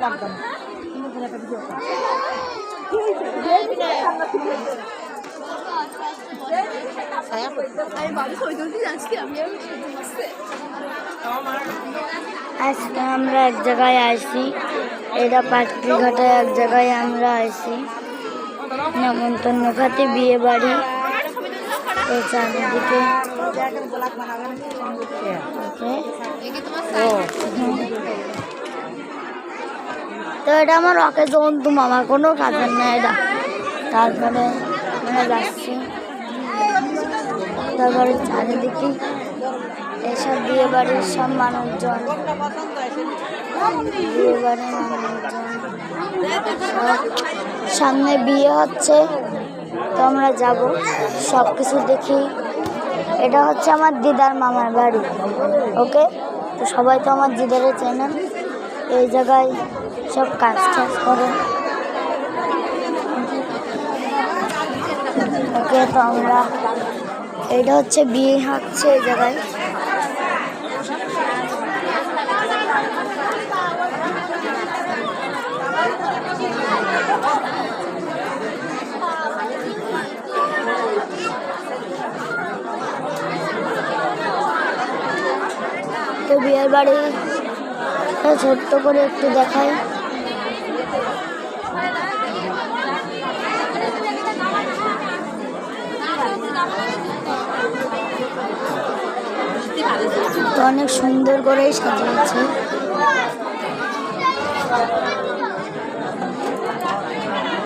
আজকে আমরা এক জায়গায় আসি, এটা পাট্রিঘাটায় এক জায়গায় আমরা আসি নেমন্তন্ন খাতে, বিয়ে বাড়ি। এই চারিদিকে তো এটা আমার ওকে জন্তুম, আমার কোনো কাজের না এটা। তারপরে আমরা যাচ্ছি, তারপরে চারিদিকে এসব বিয়ে বাড়ির সব মানুষজন, বিয়ে বাড়ির মানুষজন সামনে বিয়ে হচ্ছে, তো আমরা যাব সব কিছু দেখি। এটা হচ্ছে আমার দিদার মামার বাড়ি, ওকে। তো সবাই তো আমার দিদারে চেনেন, এই জায়গায় সব কাজ টাজ করে, ওকে। তো আমরা, এটা হচ্ছে বিয়ে হচ্ছে এই জায়গায়। তো বিয়ের বাড়ি ছোট্ট করে একটু দেখাই। তো অনেক সুন্দর করেই সাজিয়েছে।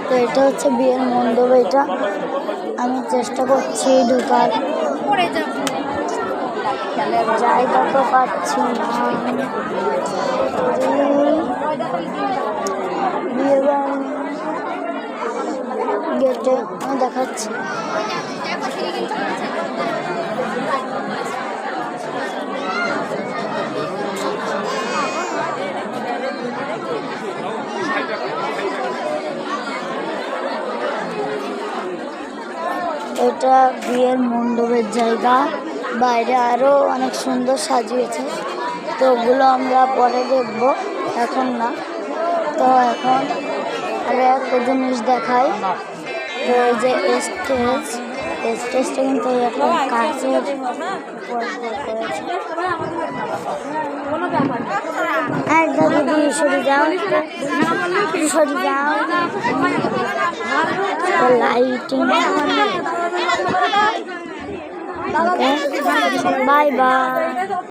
তো এটা হচ্ছে বিয়ের মণ্ডপ, এটা আমি চেষ্টা করছি ঢোকার, জায়গা তো পাচ্ছি না। বিয়ে বাড়ি গেটে আমি দেখাচ্ছি। এটা বিয়ের মণ্ডপের জায়গা, বাইরে আরো অনেক সুন্দর সাজিয়েছে, তো ওগুলো আমরা পরে দেখব, এখন না। তো এখন আরো একটা জিনিস দেখাই। তো এই যে স্টেজটা কিন্তু এখন কাঁচের দিদি সরে যাও, সরে যাও। Lighting, bye bye.